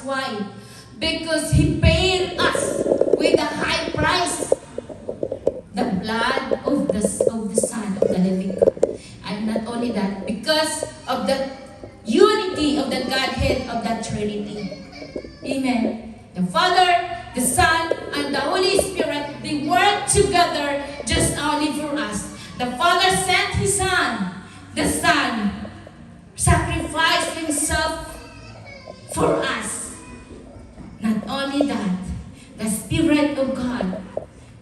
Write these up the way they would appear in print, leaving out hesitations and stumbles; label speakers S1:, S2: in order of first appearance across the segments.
S1: Why? Because He paid us with a high price. The blood of the Son of the living God. And not only that, because of the unity of the Godhead of that Trinity. Amen. The Father, the Son, and the Holy Spirit, they work together just only for us. The Father sent His Son. The Son sacrificed Himself for us. Not only that, the Spirit of God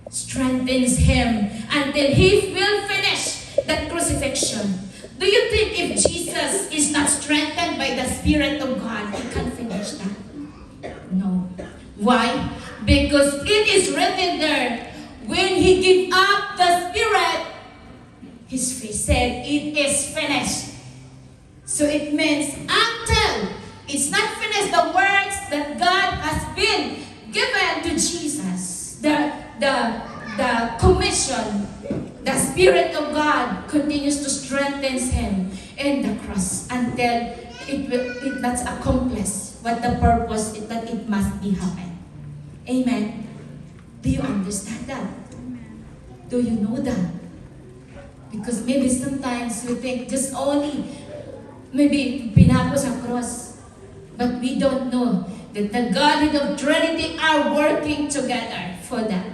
S1: strengthens Him until He will finish that crucifixion. Do you think if Jesus is not strengthened by the Spirit of God, He can finish that? No. Why? Because it is written there, when He gave up the Spirit, He said, it is finished. So it means until it's not finished, the works that God has been given to Jesus, the commission, the Spirit of God continues to strengthen Him in the cross until that's accomplished what the purpose is that it must be happen. Amen. Do you understand that? Do you know that? Because maybe sometimes we think just only maybe pinago sa cross. But we don't know that the Godhead of Trinity are working together for that.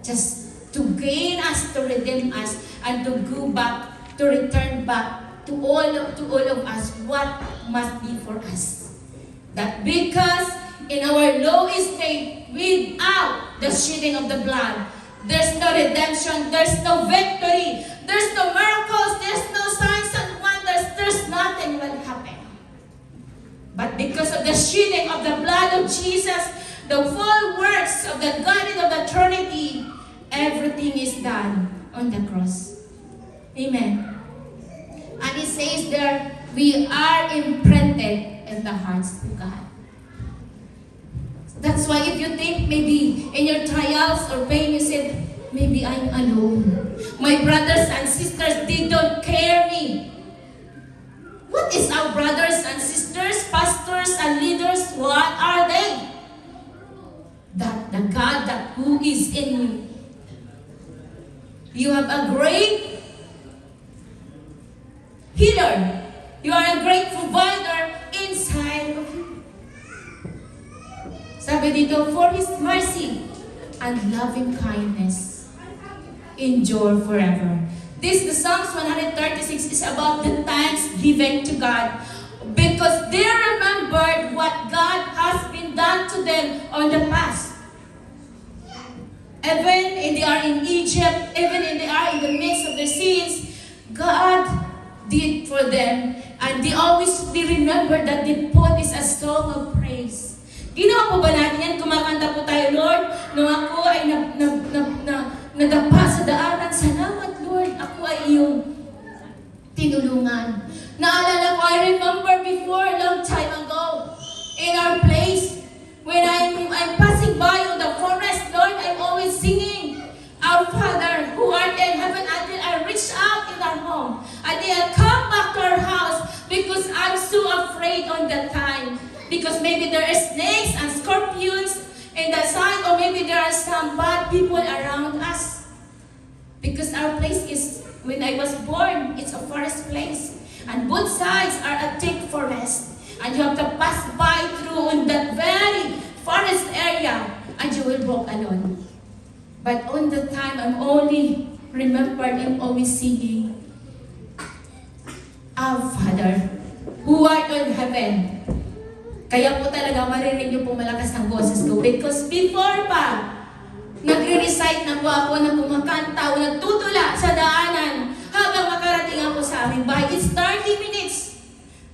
S1: Just to gain us, to redeem us, and to go back, to return back to all of us what must be for us. That because in our low state, without the shedding of the blood, there's no redemption, there's no victory, there's no miracles, there's no signs and wonders, there's nothing will happen. But because of the shedding of the blood of Jesus, the full works of the Godhead of the Trinity, everything is done on the cross. Amen. And it says there, we are imprinted in the hearts of God. That's why if you think maybe in your trials or pain, you said, maybe I'm alone. My brothers and sisters, they don't care me. What is our brothers and sisters, pastors and leaders? What are they? That the God that who is in you. You have a great healer. You are a great provider inside of you. Sabi dito, for His mercy and loving kindness endure forever. The Psalms 136 is about the thanksgiving to God because they remembered what God has been done to them on the past. Even if they are in Egypt, even if they are in the midst of their sins, God did for them. And they remember that they put this a song of praise. Ginawa po ba natin yan? Kumakanta po tayo, Lord, nung ako ay nadapa sa daanan, salamat Lord, ako ay iyong tinulungan. Naalala ko, I remember before, long time ago, in our place, when I'm passing by on the forest, Lord, I'm always singing, Our Father, who art in heaven, until I reach out in our home. Until I come back to our house, because I'm so afraid on that time. Because maybe there are snakes and scorpions in the side, or maybe there are some bad people around us. Because our place is, when I was born, it's a forest place. And both sides are a thick forest. And you have to pass by through in that very forest area, and you will walk alone. But on the time, I'm only remembered, I'm always singing, Our Father, who art in heaven. Kaya po talaga marinig niyo po malakas ang boses ko. Because before pa, nagre-recite na po ako na kumakanta o nagtutula sa daanan habang makarating ako sa aming bahay. It's 30 minutes.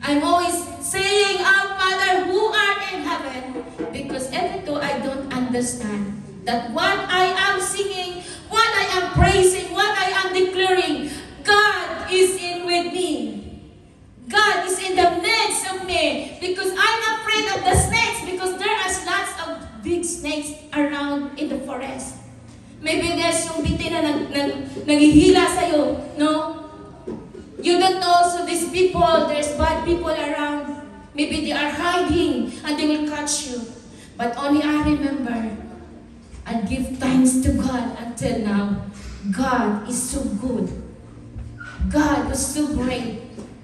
S1: I'm always saying, Our Father, who art in heaven. Because even though I don't understand that what I am singing, what I am praising, what I am declaring, God is in with me. God is in the midst of me because I'm afraid of the snakes because there are lots of big snakes around in the forest. Maybe there's yung bitin na naghihila sa'yo, no? You don't know, so these people, there's bad people around. Maybe they are hiding and they will catch you. But only I remember and give thanks to God until now. God is so good. God is so great.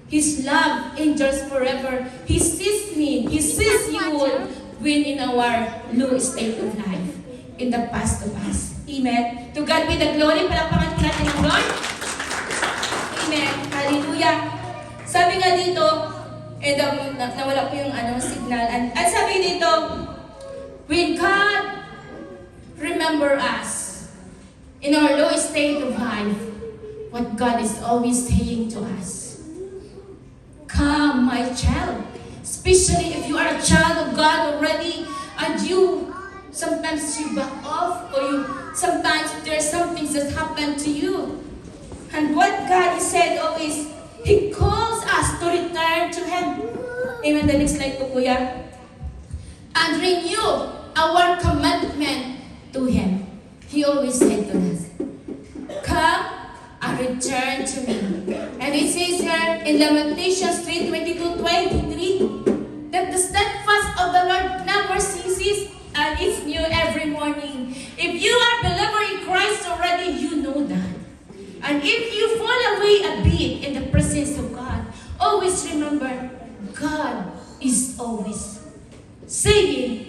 S1: His love endures forever. He sees me. He sees you when in our low state of life. In the past of us. Amen. To God be the glory. Palakpakan natin ang Lord. Amen. Hallelujah. Sabi nga dito, nawala ko yung signal. And sabi dito, when God remember us in our low state of life, what God is always saying to us, come, my child. Especially if you are a child of God already, and sometimes you back off, or sometimes there's some things that happen to you. And what God has said always, He calls us to return to Him. Amen. The next slide po, Kuya. And renew our commitment to Him. He always said to us, come and return to me. And it says here in Lamentations 3:22-23, that the steadfast of the Lord never ceases, and it's new every morning. If you are a believer in Christ already, you know that. And if you fall away a bit in the presence of God, always remember, God is always saying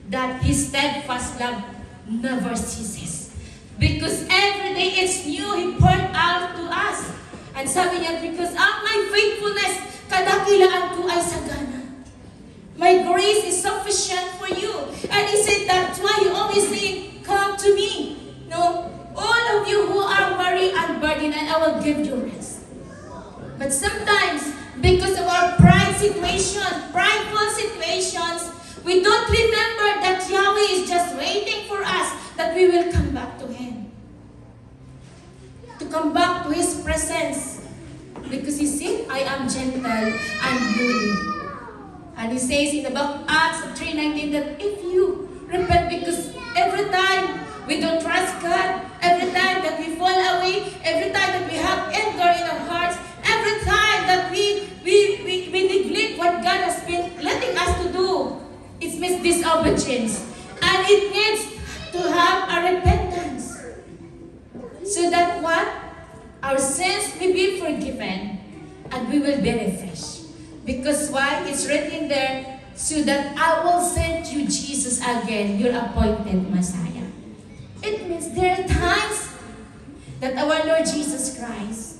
S1: that His steadfast love never ceases. Because every day it's new, He poured out to us. And sabi niya, because of my faithfulness, kadakilaan ko ay sagana. My grace is sufficient for you. And He said that's why He always saying, come to me. No, all of you who are weary and burdened, and I will give you rest. But sometimes, because of our prideful situations, we don't remember that Yahweh is just waiting for us, that we will come back to Him. To come back to His presence. Because He said, I am gentle and lowly. And He says in the book of Acts 3:19 that if you repent, because every time we don't trust God, every time that we fall away, every time that we have anger in our hearts, every time that we neglect what God has been letting us to do, it means disobedience. And it needs to have a repentance. So that what? Our sins may be forgiven and we will be refreshed. Because why? It's written there, so that I will send you Jesus again, your appointed Messiah. It means there are times that our Lord Jesus Christ,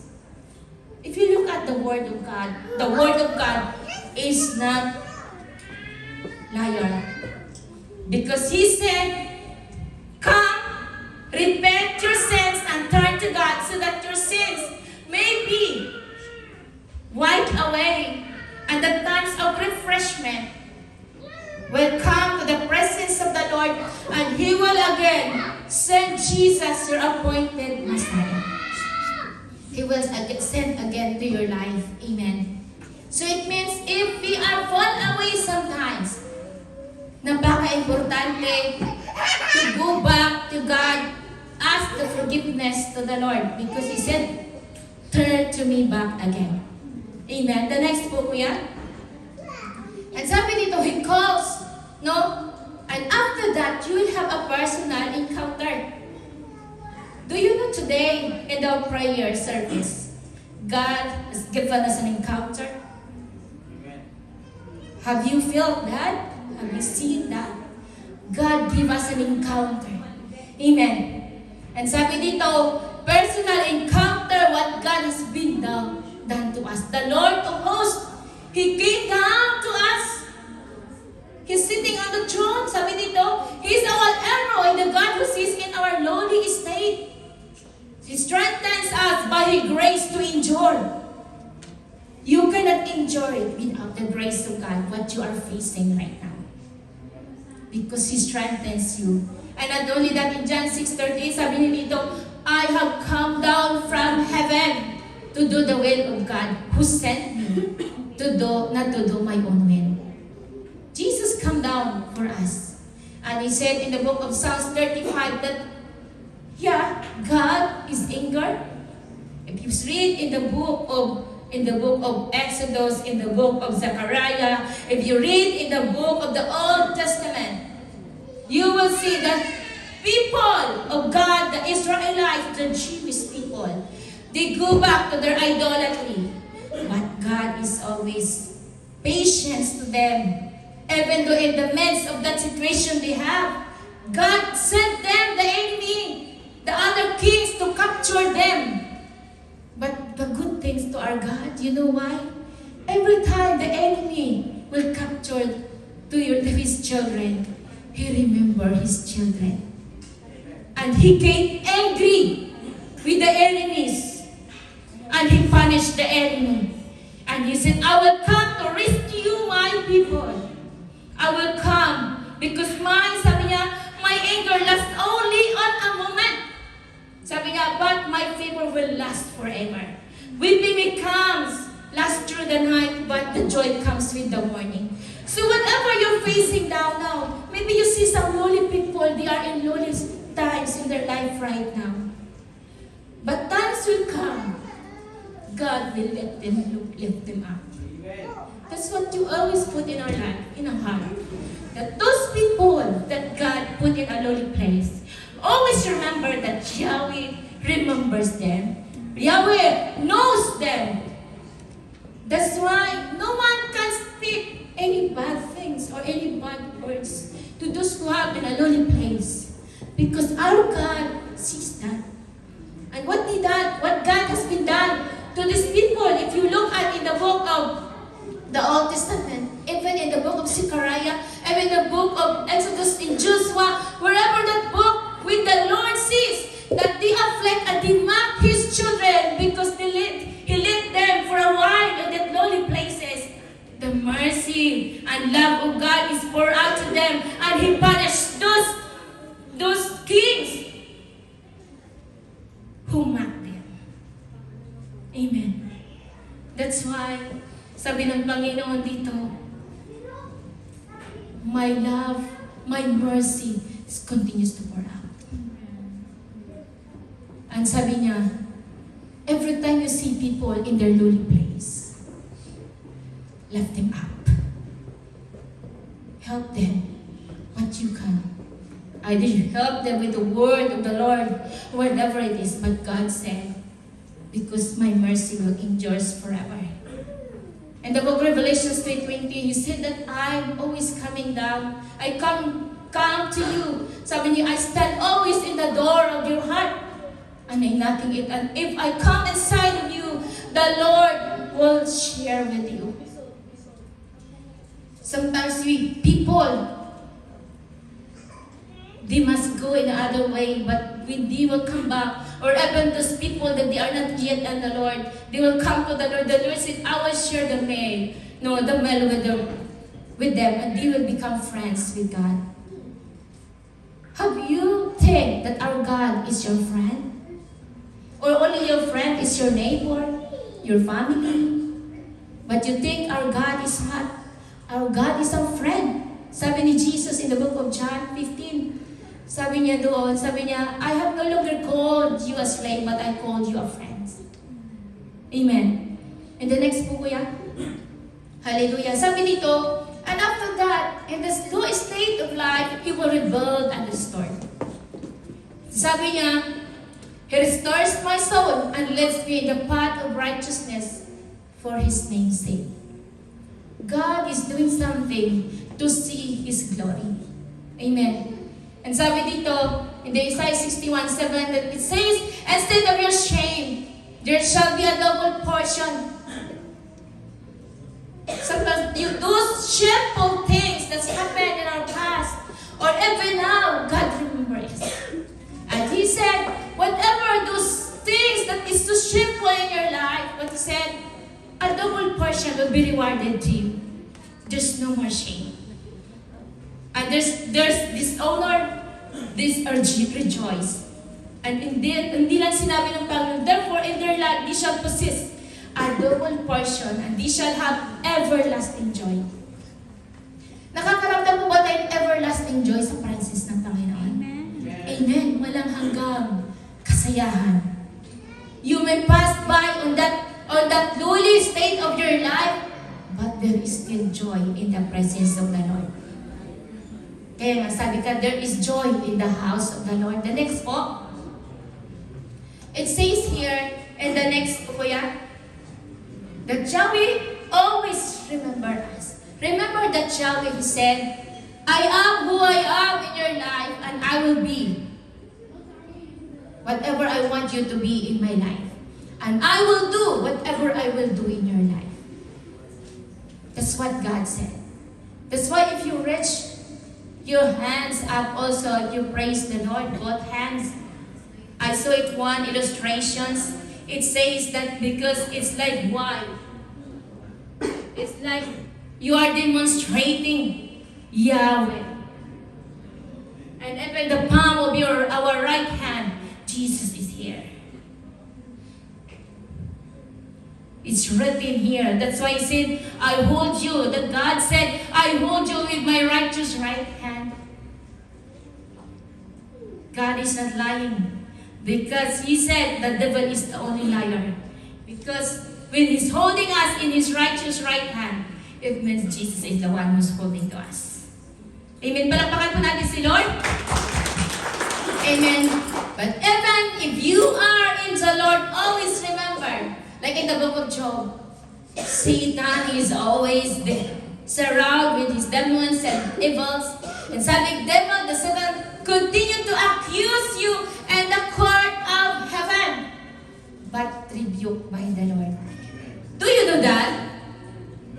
S1: if you look at the Word of God is not liar. Because He said, come, repent your sins and turn to God so that your sins may be wiped away, and the times of refreshment will come to the presence of the Lord, and He will again send Jesus, your appointed Messiah. He will send again to your life. Amen. So it means if we are fall away sometimes, napaka-importante to go back to God, ask the forgiveness to the Lord, because He said, turn to me back again. Amen. The next po, Kuya. And sabi dito, He calls, no? And after that, you will have a personal encounter. Do you know today in our prayer service, God has given us an encounter? Have you felt that? Have you seen that? God give us an encounter. Amen. And sabi dito, personal encounter what God has been done to us. The Lord of hosts, He came down to us. He's sitting on the throne. Sabi dito, He's our arrow and the God who sees in our lowly state. He strengthens us by His grace to endure. You cannot endure it without the grace of God, what you are facing right now. Because He strengthens you. And not only that, in John 6:38, sabi niya dito, I have come down from heaven to do the will of God who sent me not to do my own will. Jesus come down for us. And He said in the book of Psalms 35 that, yeah, God is anger. If you read in the book of in the book of Exodus, in the book of Zechariah, if you read in the book of the Old Testament, you will see that people of God, the Israelites, the Jewish people, they go back to their idolatry. But God is always patient to them. Even though in the midst of that situation they have, God sent them the enemy, the other kings to capture them. But the good things to our God, you know why? Every time the enemy will capture his children, He remember His children. And He get angry with the enemies. And He punished the enemy. And He said, I will come to rescue my people. I will come because sabi niya, my anger lasts only on a moment. Sabi niya, but my favor will last forever. Weeping comes, last through the night, but the joy comes with the morning. So whatever you're facing down now, maybe you see some lonely people, they are in lonely times in their life right now. But times will come, God will lift them up. That's what you always put in our life, in our heart. That those people that God put in a lonely place, always remember that Yahweh remembers them. Yahweh knows them. That's why no one can speak any bad things or any bad words to those who have in a lonely place. Because our God sees that. And what God has been done to these people, if you look at in the book of the Old Testament, even in the book of Zechariah, even in the book of Exodus, in Joshua, wherever that book, when the Lord sees that they afflict and they mock His children because He led them for a while in that lonely places, the mercy and love of God is poured out to them, and He punished those kings who mocked them. Amen. That's why sabi ng Panginoon dito, my love, my mercy continues to pour out. And sabi niya, every time you see people in their lonely place, lift them up. Help them what you can. Either you help them with the word of the Lord, whatever it is, but God said, because my mercy will endure forever. In the book of Revelation 3:20, He said that I'm always coming down. I come to you. Sabi niya, I stand always in the door of your heart. And I'm knocking it. And if I come inside of you, the Lord will share with you. Sometimes people, they must go in another way, but when they will come back, or even those people that they are not yet in the Lord, they will come to the Lord. The Lord said, I will share the meal with them, and they will become friends with God. Have you think that our God is your friend? Or only your friend is your neighbor, your family? But you think our God is not? Our God is our friend. Sabi ni Jesus in the book of John 15, sabi niya, I have no longer called you a slave, but I called you a friend. Amen. And the next po, kuya. Hallelujah. Sabi dito, and after that, in the slow state of life, He will rebuild and restore. Sabi niya, He restores my soul and leads me in the path of righteousness for His name's sake. God is doing something to see His glory. Amen. And sabi dito, in the Isaiah 61:7, that it says, instead of your shame, there shall be a double portion. Sometimes those shameful things that's happened in our past, or even now, God remembers. And He said, whatever those things that is so shameful in your life, but He said, a double portion will be rewarded to you. There's no more shame. And there's dishonor, this rejoice. And hindi lang sinabi ng Panginoon, therefore in their life, they shall possess a double portion and they shall have everlasting joy. Nakakaramdam mo ba tayong everlasting joy sa presence ng Panginoon? Amen. Amen. Walang hanggang kasayahan. You may pass by on on that lowly state of your life, but there is still joy in the presence of the Lord. Kaya nga sabi ka, there is joy in the house of the Lord. The next po, it says here, and the next po kuya, that Yahweh always remember us. Remember that Yahweh, He said, I am who I am in your life, and I will be whatever I want you to be in my life. And I will do whatever I will do in your life. That's what God said. That's why if you reach your hands up also, if you praise the Lord, both hands. I saw it one illustrations. It says that because it's like why? It's like you are demonstrating Yahweh. And even the palm of our right hand, Jesus is here. It's written here. That's why He said, I hold you. That God said, I hold you with my righteous right hand. God is not lying. Because He said the devil is the only liar. Because when He's holding us in His righteous right hand, it means Jesus is the one who's holding to us. Amen. Palakpakan po natin si Lord. Amen. But even if you are in the Lord, always remember, like in the book of Job, Satan is always there, surrounded with his demons and evils. And sabi, devil, the Satan continue to accuse you in the court of heaven, but rebuked by the Lord. Do you know that?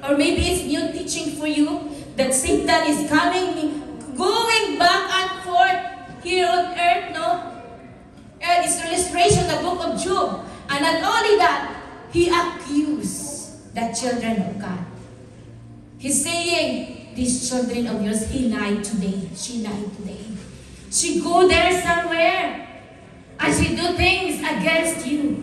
S1: Or maybe it's new teaching for you that Satan is coming, going back and forth here on earth, no? And it's illustration, the book of Job. And not only that, he accused the children of God. He's saying, these children of yours, he lied today. She lied today. She go there somewhere. And she do things against you.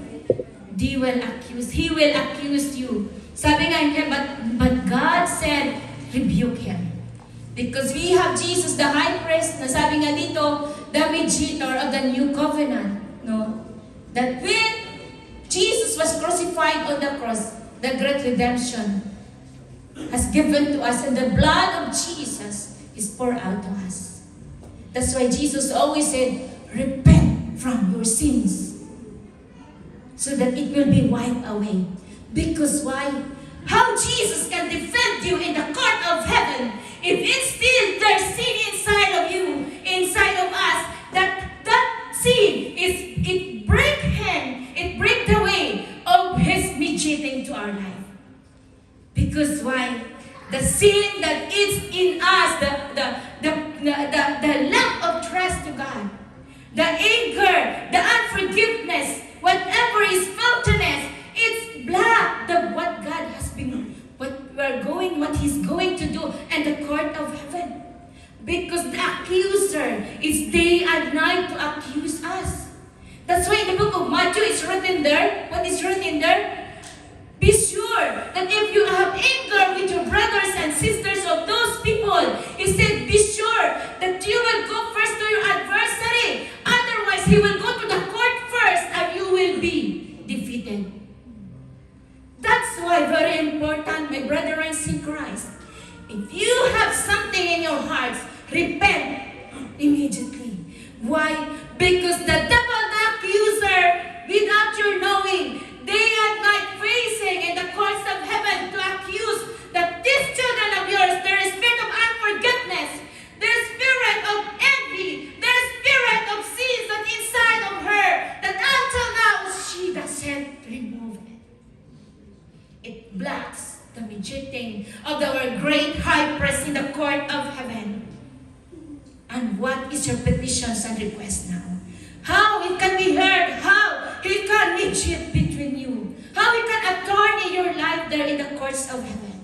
S1: They will accuse. He will accuse you. Sabi nga niya, but God said, rebuke him. Because we have Jesus, the high priest, na sabi nga dito, the mediator of the new covenant. No? That when Jesus was crucified on the cross, the great redemption has given to us, and the blood of Jesus is poured out to us. That's why Jesus always said, repent from your sins, so that it will be wiped away. Because why? How Jesus can defend you in the court of heaven if it's still there's sin inside of you, inside of us, that sin it break him, it break the way of his mediating to our life. Because why? The sin that is in us, the lack of trust to God, the anger, the unforgiveness, whatever is filthiness, it's black. What God has been, what He's going to do in the court of heaven. Because the accuser is day and night to accuse us. That's why in the book of Matthew it's written there. What is written there? Be sure that if you have anger with your brothers and sisters of those people, He said, be sure that you will go first to your adversary. Otherwise, he will go to the court first and you will be defeated. That's why very important, my brethren in Christ. If you have something in your hearts, repent immediately. Why? Because the devil, the accuser, without your knowing, day and night facing in the courts of heaven to accuse that these children of yours, their spirit of unforgiveness, their spirit of envy, their spirit of sins that inside of her, that until now she doesn't remove it. It blocks the mediating of our great high priest in the court of heaven. And what is your petitions and requests now? How it can be heard? How He can mediate between you? How He can attorney your life there in the courts of heaven?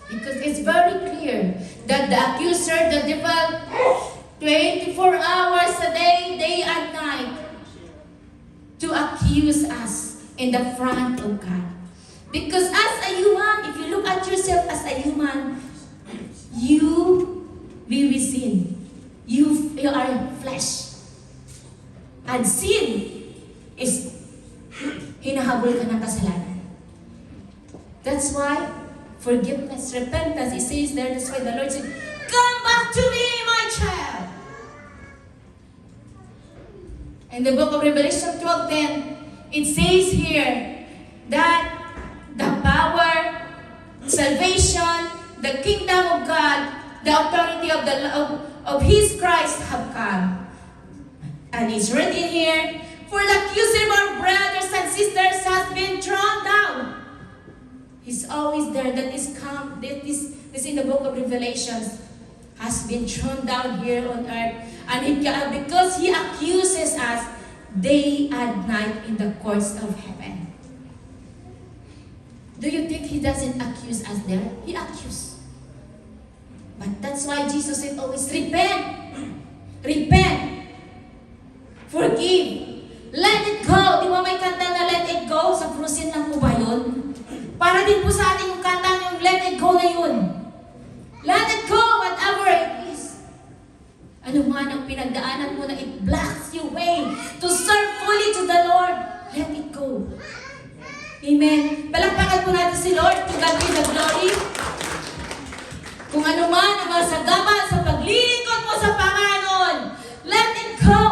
S1: Because it's very clear that the accuser, the devil, 24 hours a day, day and night, to accuse us in the front of God. Because as a human, if you look at yourself as a human, you will be sin. You are flesh. And sin is forgiveness, repentance. It says there, that's why the Lord said, come back to me, my child. In the book of Revelation 12:10, it says here that the power, salvation, the kingdom of God, the authority of His Christ have come. And it's written here, for the accuser of our brothers and sisters has been thrown down. He's always there. That is come. That is in the book of Revelations. Has been thrown down here on earth. And because He accuses us day and night in the courts of heaven. Do you think He doesn't accuse us there? He accuses. But that's why Jesus said always, repent. Repent. Forgive. Let it go. Di ba may kanta na let it go? Sa cruisin lang po ba yun? Para din po sa ating yung kanta yung let it go na yun. Let it go, whatever it is. Ano man ang pinagdaanan mo na it blocks your way to serve fully to the Lord. Let it go. Amen. Palakpakan po natin si Lord. To God be the glory. Kung ano man ang masagaman sa paglilingkod mo sa Panginoon, let it go.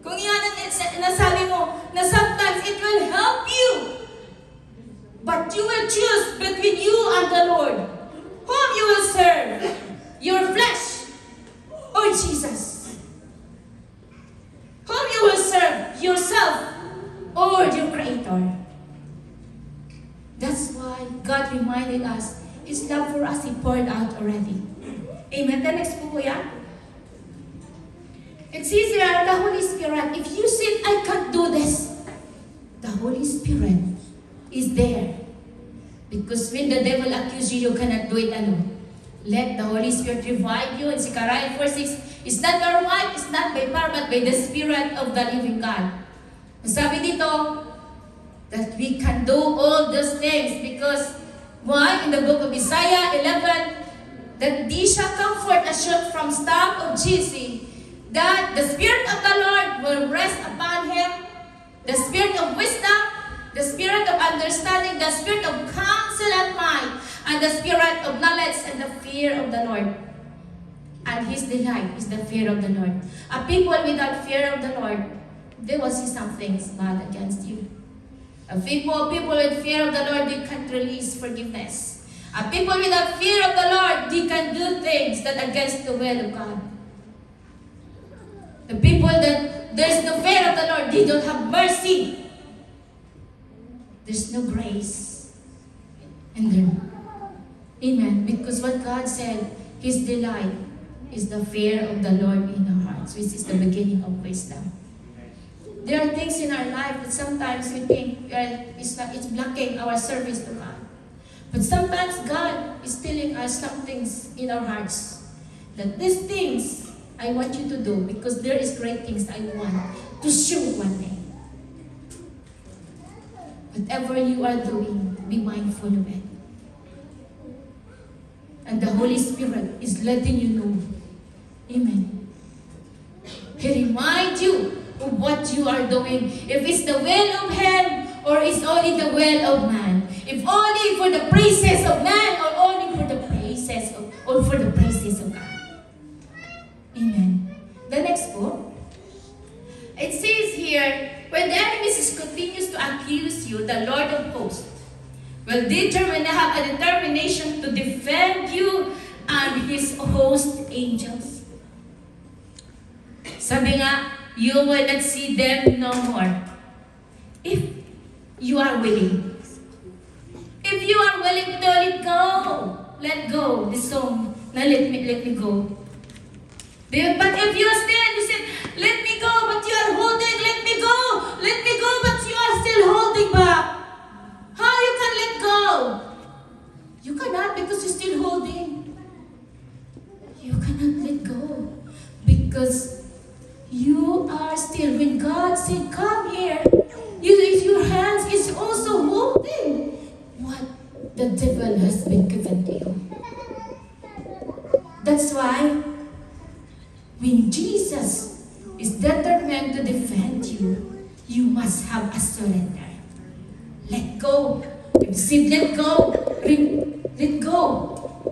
S1: Kung yan ang nasabi mo, na sometimes it will help you. But you will choose between you and the Lord. Whom you will serve? Your flesh or Jesus? Whom you will serve? Yourself or your Creator? That's why God reminded us, His love for us He poured out already. Amen. The next po yan. It says here, the Holy Spirit, if you say, I can't do this, the Holy Spirit is there. Because when the devil accuses you, you cannot do it alone. Let the Holy Spirit revive you. In Zechariah 4:6, it's not by might, it's not by power, but by the Spirit of the living God. Sabi dito, that we can do all those things because, why? In the book of Isaiah 11, that thee shall comfort a shoot from stump of Jesse, that the Spirit of the Lord will rest upon him, the Spirit of wisdom, the Spirit of understanding, the Spirit of counsel and might, and the Spirit of knowledge and the fear of the Lord. And His delight is the fear of the Lord. A people without fear of the Lord, they will see some things bad against you. A people with fear of the Lord, they can't release forgiveness. A people without fear of the Lord, they can do things that against the will of God. The people that there's no fear of the Lord, they don't have mercy. There's no grace in them. Amen. Because what God said, His delight is the fear of the Lord in our hearts, which is the beginning of wisdom. There are things in our life that sometimes we think it's blocking our service to God. But sometimes God is telling us some things in our hearts. That these things I want you to do because there is great things I want to show one day. Whatever you are doing, be mindful of it. And the Holy Spirit is letting you know. Amen. He reminds you of what you are doing. If it's the will of Him or it's only the will of man. If only for the praises of man or only for the praises of God. Amen. The next book. It says here, when the enemy continues to accuse you, the Lord of hosts will have a determination to defend you and His host angels. Sabi nga, you will not see them no more. If you are willing. If you are willing to let go this song, na let me go. But if you are still, you said, let me go, but you are holding, let me go, but you are still holding back. How you can let go? You cannot because you're still holding. You cannot let go because you are still, when God said, come here, your hands is also holding what the devil has been given to you. That's why, when Jesus is determined to defend you, you must have a surrender. Let go. If Receive, let go. Let go.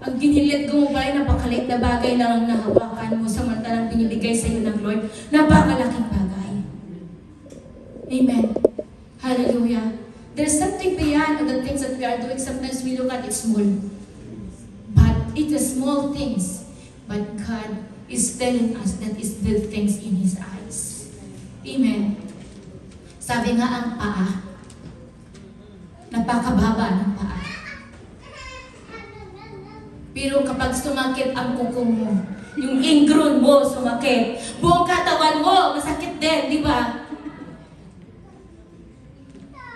S1: Ang ginilet go mo pala, napakaliit na bagay lang ang nahawakan mo samantalang binibigay sa iyo ng Lord. Napakalaking bagay. Amen. Hallelujah. There's something beyond the things that we are doing. Sometimes we look at it small. But it is small things. But God is telling us that it's big things in His eyes. Amen. Sabi nga ang paa, napakababa ng paa. Pero kapag sumakit ang kuko mo, yung ingrown mo sumakit, buong katawan mo masakit din, di ba?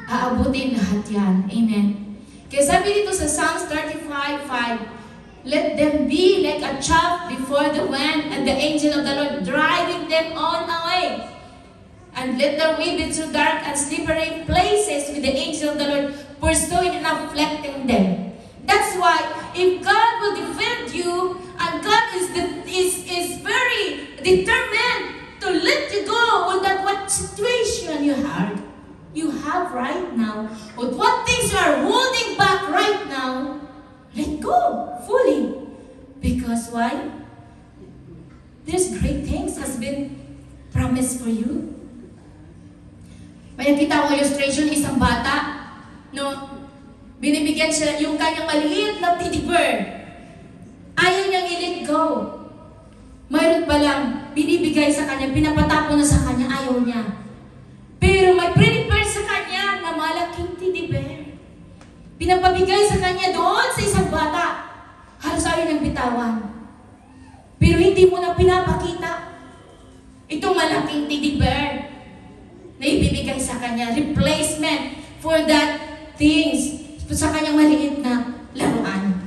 S1: Aabutin lahat yan. Amen. Kaya sabi dito sa Psalms 35:5, let them be like a chaff before the wind, and the angel of the Lord driving them on away. And let them weave through dark and slippery places with the angel of the Lord pursuing and afflicting them. That's why, if God will defend you, and God is very determined to let you go with that what situation you have right now, with what things you are holding back right now, let go fully. Because why? There's great things has been promised for you. May nakita ko illustration, isang bata, no? Binibigyan siya yung kanyang maliit na teddy bear. Ayaw niyang i-let go. Mayroon pa lang, binibigay sa kanya, pinapatapon na sa kanya, ayaw niya. Pero may prepare sa kanya na malaking teddy bear. Pinapabigay sa kanya doon sa isang bata. Halos ayaw niyang bitawan. Pero hindi mo na pinapakita itong malaking teddy bear na ibibigay sa kanya. Replacement for that things sa kanyang maliit na laruan.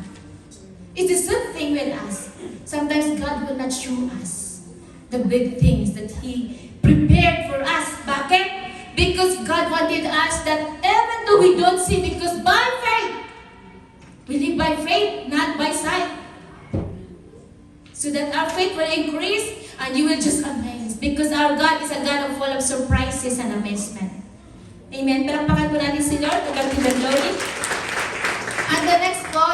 S1: It is something with us. Sometimes God will not show us the big things that He prepared for us. Bakit? Because God wanted us that even though we don't see, because by faith, we live by faith, not by sight. So that our faith will increase and you will just amaze. Because our God is a God of full of surprises and amazement. Amen. Palakpakan po natin si Lord. To God be the glory. And the next po,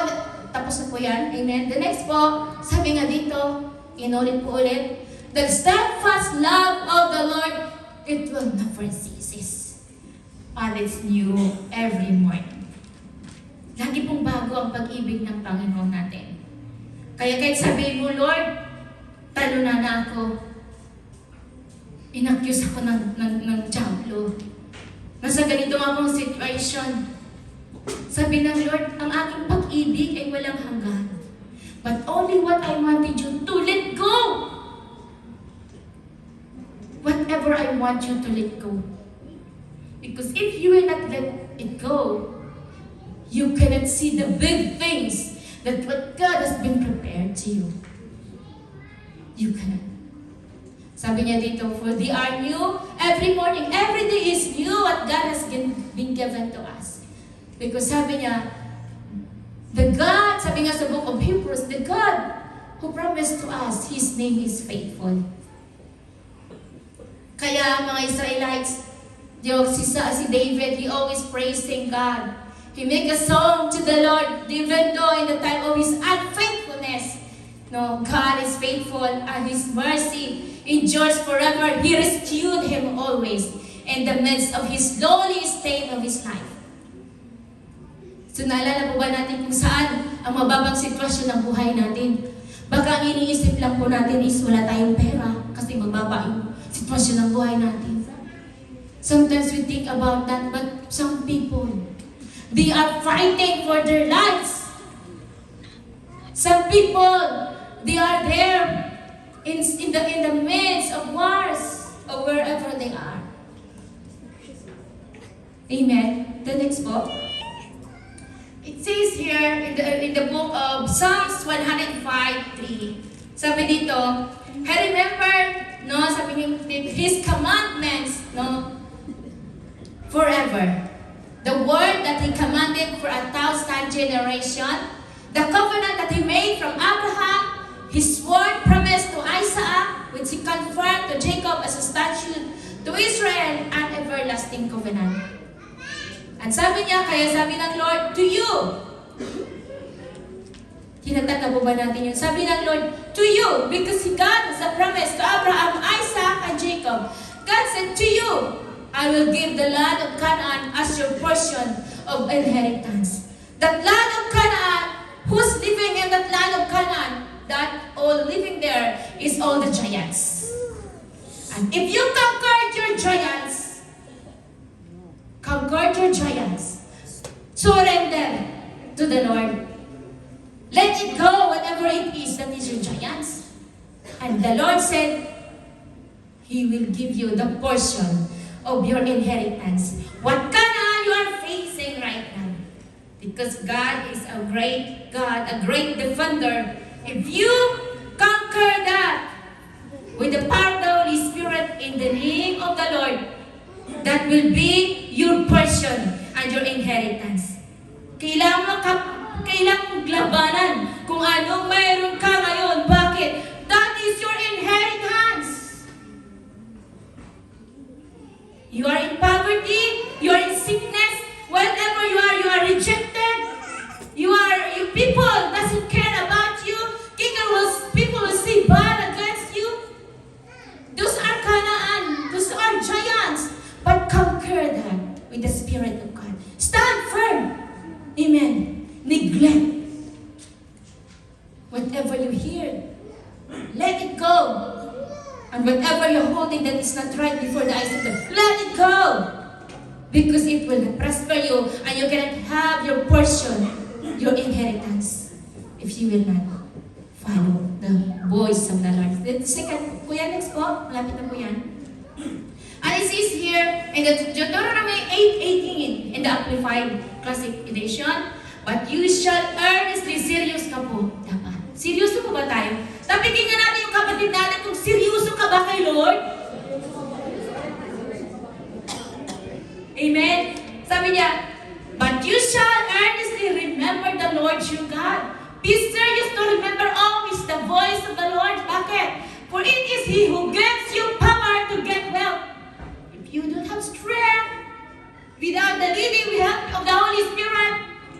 S1: tapos na po yan. Amen. The next po, sabi nga dito, inulit po ulit, the steadfast love of the Lord, it will never ceases. And it's new every morning. Lagi pong bago ang pag-ibig ng Panginoon natin. Kaya kahit sabihin mo, Lord, talo na ako. Inaccuse ako ng diablo. Nasa ganito akong situation. Sabi ng Lord, ang aking pag-ibig ay walang hanggan. But only what I wanted you to let go. Whatever I want you to let go. Because if you will not let it go, you cannot see the big things that what God has been prepared to you. You cannot. Sabi niya dito, for they are new every morning. Every day is new what God has been given to us. Because sabi niya, the God, sabi nga sa book of Hebrews, the God who promised to us, His name is faithful. Kaya mga Israelites, si David, he always praising God. He make a song to the Lord, even though in the time of his unfaithfulness, no, God is faithful and His mercy endures forever. He rescued him always in the midst of his lonely state of his life. So naalala po ba natin kung saan ang mababang sitwasyon ng buhay natin? Baka ang iniisip lang po natin is wala tayong pera kasi mababa yung sitwasyon ng buhay natin. Sometimes we think about that, but some people, they are fighting for their lives. Some people, they are there in the midst of wars or wherever they are. Amen. The next book. It says here in the book of Psalms 105:3. Sabi dito, I remember, no, sabi niyo, His commandments, no, forever. The word that He commanded for 1,000 generation, the covenant that He made from Abraham, His word promised to Isaac, which He confirmed to Jacob as a statute, to Israel an everlasting covenant. At sabi niya, kaya sabi ng Lord, to you. Tinatanda po ba natin yun? Sabi ng Lord, to you, because God has a promise to Abraham, Isaac, and Jacob. God said, to you, I will give the land of Canaan as your portion of inheritance. That land of Canaan, who's living in that land of Canaan, that all living there is all the giants. And if you conquered your giants, surrender to the Lord. Let it go, whatever it is that is your giants. And the Lord said, He will give you the portion of your inheritance. What Canaan you are facing right now. Because God is a great God, a great defender. If you conquer that with the power of the Holy Spirit in the name of the Lord, that will be your portion and your inheritance. Kailangan mong labanan kung anong mayroon ka ngayon. Bakit? That is your inheritance. You are in poverty, you are in sickness, wherever you are rejected. You people doesn't care about you. People will see bad against you. Those are Canaan, those are giants. But conquer them with the Spirit of God. Stand firm. Amen. Neglect whatever you hear. Let it go. And whatever you're holding that is not right before the eyes of God, let it go. Because it will not prosper you and you cannot have your portion, your inheritance, if you will not follow the voice of the Lord. The second, kuya, next po. Malapit na po yan. And it says here in the Deuteronomy 8:18 in the Amplified Classic Edition, but you shall earnestly, serious ka po. Dapat. Seryoso po ba tayo? Tapi tingnan natin yung kapatid natin kung seryoso ka ba kay Lord? Amen? Sabi niya, but you shall earnestly remember the Lord your God. Be serious to remember always the voice of the Lord. Bakit? For it is He who gives you power to get wealth. If you don't have strength, without the living help of the Holy Spirit,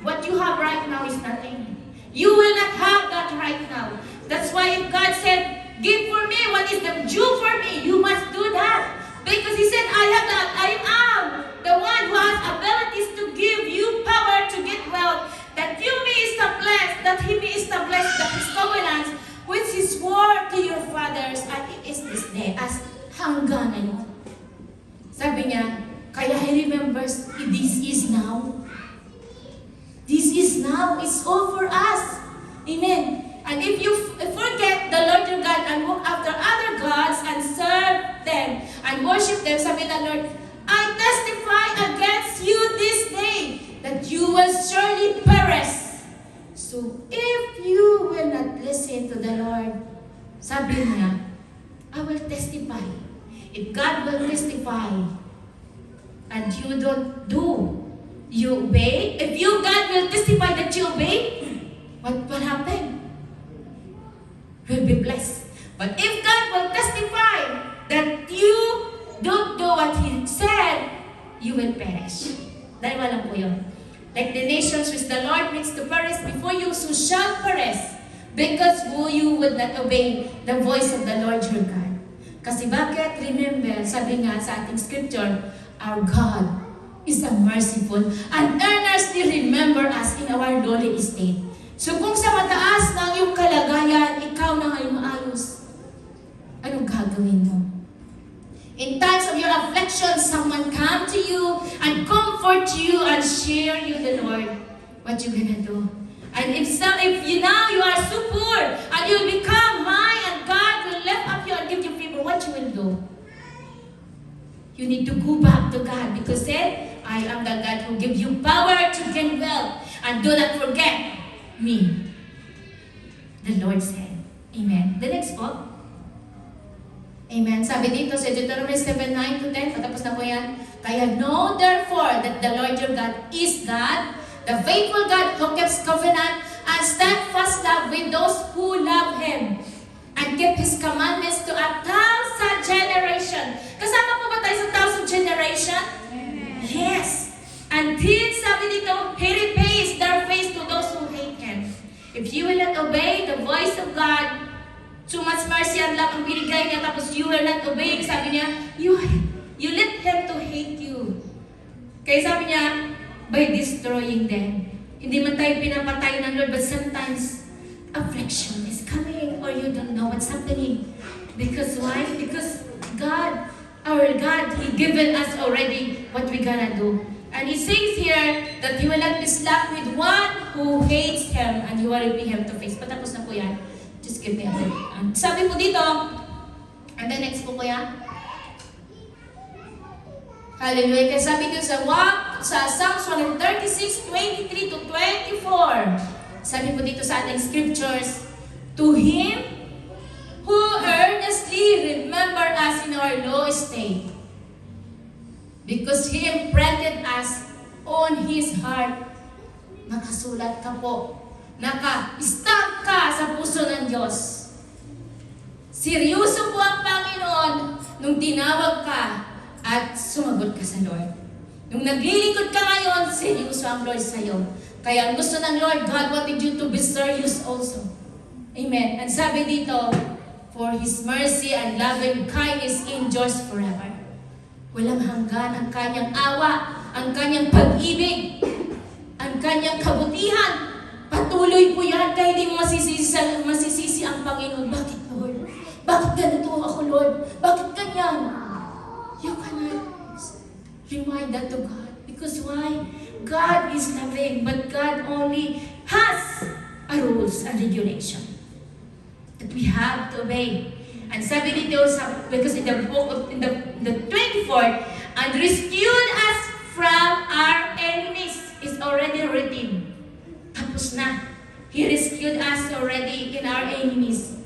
S1: what you have right now is nothing. You will not have that right now. That's why if God said, give for me what is the due for me, you must do that. Because He said, I am the one who has abilities to give you power to get wealth, that you may establish, that He may establish His covenant, which He swore to your fathers, and it is this day, as hanggang ngayon. Sabi niya, kaya He remembers, this is now. This is now. It's all for us. Amen. And if you forget the Lord your God and walk after other gods and serve them and worship them, sabi ng Lord, I testify against you this day that you will surely perish. So if you will not listen to the Lord, sabi niya, I will testify. If God will testify and you don't do, you obey. If you, God, will testify that you obey, what will happen? You'll be blessed. But if God will testify that you don't do what He said, you will perish. Dahil walang po yun. Like the nations which the Lord makes to perish before you, so shall perish, because you would not obey the voice of the Lord your God. Kasi bakit? Remember, sabi nga sa ating scripture, our God is a merciful and earnestly remember us in our lowly estate. So kung sa mataas ng iyong kalagayan, ikaw na ngayon maayos, anong gagawin mo? In times of your affliction, someone come to you and comfort you and share you the Lord. What you gonna do? And if you now you are so poor and you will become high and God will lift up you and give you favor, what you will do? You need to go back to God because said, I am the God who gives you power to gain wealth. And do not forget me. The Lord said. Amen. The next book. Amen. Sabi dito sa Deuteronomy 7:9-10, patapos na po yan. Kaya know therefore that the Lord your God is God, the faithful God who keeps covenant and steadfast love with those who love Him and keep His commandments to 1,000 generation. Kasama po ba tayo sa 1,000 generation? Amen. Yes. Until not obey the voice of God, too much mercy and love ang binigay niya, tapos you will not obey, sabi niya, you let Him to hate you. Kaya sabi niya, by destroying them. Hindi man tayo pinapatay ng Lord, but sometimes affliction is coming or you don't know what's happening. Because why? Because God, our God, He given us already what we gonna do. And He says here that He will not be slapped with one who hates Him and He will be Him to face. Patapos na po yan. Just give me a bit. Sabi po dito, and then next po kuya. Hallelujah. Kaya sabi dito sa Psalms 136, 23 to 24. Sabi po dito sa ating scriptures, to Him who earnestly remember us in our low estate, because He imprinted us on His heart. Nakasulat ka po. Naka-stamp ka sa puso ng Diyos. Seryoso po ang Panginoon nung tinawag ka at sumagot ka sa Lord. Nung naglilingkod ka ngayon, seryoso ang Lord sa iyo. Kaya ang gusto ng Lord, God wanted you to be serious also. Amen. And sabi dito, for His mercy and loving kindness endures forever. Walang hanggan ang kanyang awa, ang kanyang pag-ibig, ang kanyang kabutihan. Patuloy po yan, kaya hindi mo masisisi ang Panginoon. Bakit, Lord? Bakit ganito ako, Lord? Bakit ganyan? You cannot remind that to God. Because why? God is loving, but God only has a rules and regulation that we have to obey. And sabi dito, because in the book of, in the 24th, and rescued us from our enemies is already written. Tapos na. He rescued us already in our enemies.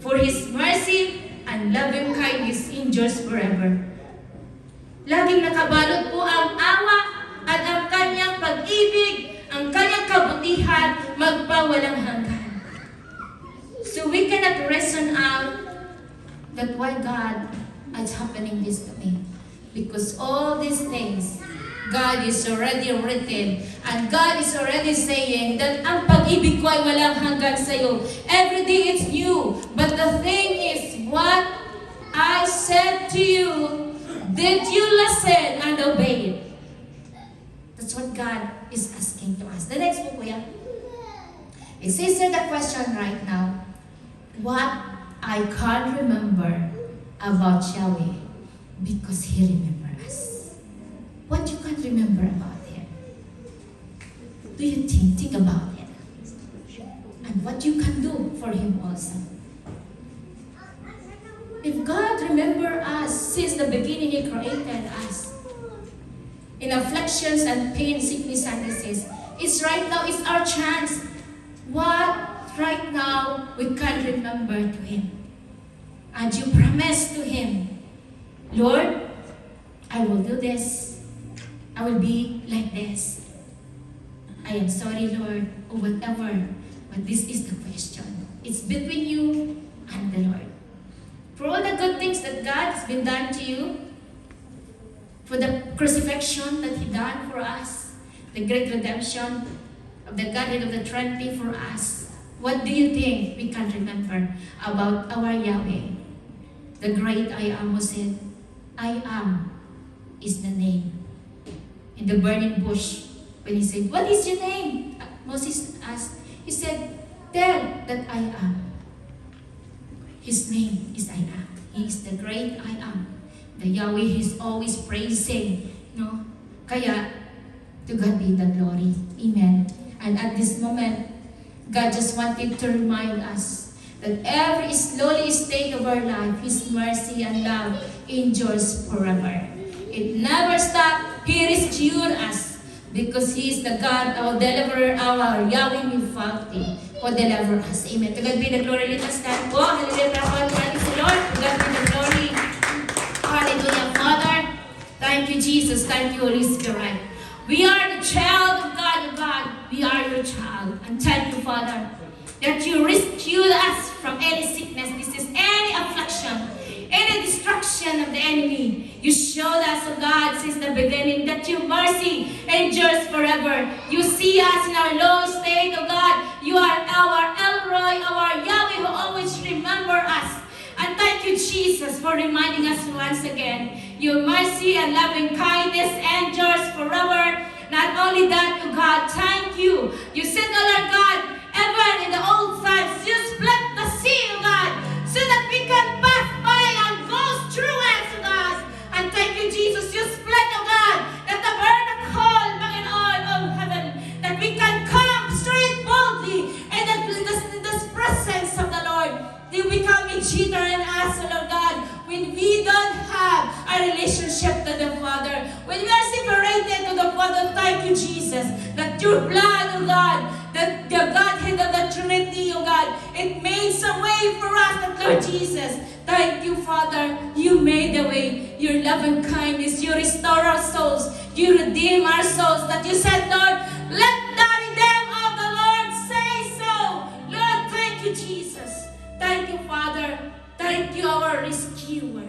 S1: For His mercy and loving kindness endures forever. Laging nakabalot po ang awa at ang kanyang pag-ibig, ang kanyang kabutihan, magpawalang hanggan. So we cannot reason out that why God is happening this to me. Because all these things, God is already written. And God is already saying that ang pag-ibig ko ay walang hanggan sa iyo. Every day it's new. But the thing is, what I said to you, did you listen and obey it? That's what God is asking to us. The next book, kuya. It says here the question right now, what I can't remember about Yahweh because He remembers us. What you can't remember about Him? Do you think about it? And what you can do for Him also. If God remember us since the beginning, He created us. In afflictions and pain, sickness and disease, it's right now, it's our chance. What right now we can remember to Him. And you promise to Him, Lord, I will do this. I will be like this. I am sorry, Lord, or whatever. But this is the question. It's between you and the Lord. For all the good things that God has been done to you, for the crucifixion that He done for us, the great redemption of the Godhead of the Trinity for us, what do you think we can remember about our Yahweh? The great I Am who said, I Am is the name. In the burning bush, when He said, what is your name? Moses asked, He said, tell that I am. His name is I Am. He is the great I Am. The Yahweh He is always praising. No? Kaya, to God be the glory. Amen. And at this moment, God just wanted to remind us that every slowly state of our life, His mercy and love endures forever. It never stops. He rescued us because He is the God, our deliverer, our Yahweh Mifalti, who deliver us. Amen. To God be the glory. Let us stand po. Hallelujah. Praise the Lord. To God be the glory. Hallelujah. Father, thank you, Jesus. Thank you, Holy Spirit. We are the child of God. We are your child. And thank you, Father, that you rescued us from any sickness, disease, any affliction, any destruction of the enemy. You showed us, oh God, since the beginning that your mercy endures forever. You see us in our low state, oh God. You are our El our Yahweh who always remember us. And thank you, Jesus, for reminding us once again. Your mercy and loving kindness endures forever. Not only that, O God, thank you. You said, O Lord God, ever in the old times, you split the sea, O God, so that we can pass by and go through it, O God. And thank you, Jesus, you split, O God, that the burden cold, Panginoon of heaven, that we can come straight boldly in this presence of the Lord. You become a cheater in us, O Lord God, when we don't have a relationship to the Father. When we are separated to the Father, thank you, Jesus, that your blood, O God, that the Godhead of the Trinity, O God, it made some way for us, that Lord Jesus. Thank you, Father. You made the way. Your loving kindness, you restore our souls. You redeem our souls. That you said, Lord, let the redeemed of the Lord say so. Lord, thank you, Jesus. Thank you, Father. Thank you, our rescuer.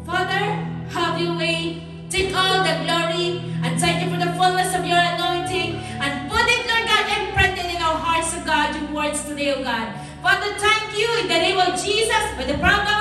S1: Father, have your way. Take all the glory and thank you for the fullness of your anointing and put it, Lord God, imprinted in our hearts, O God, your words today, O God. Father, thank you in the name of Jesus, by the power of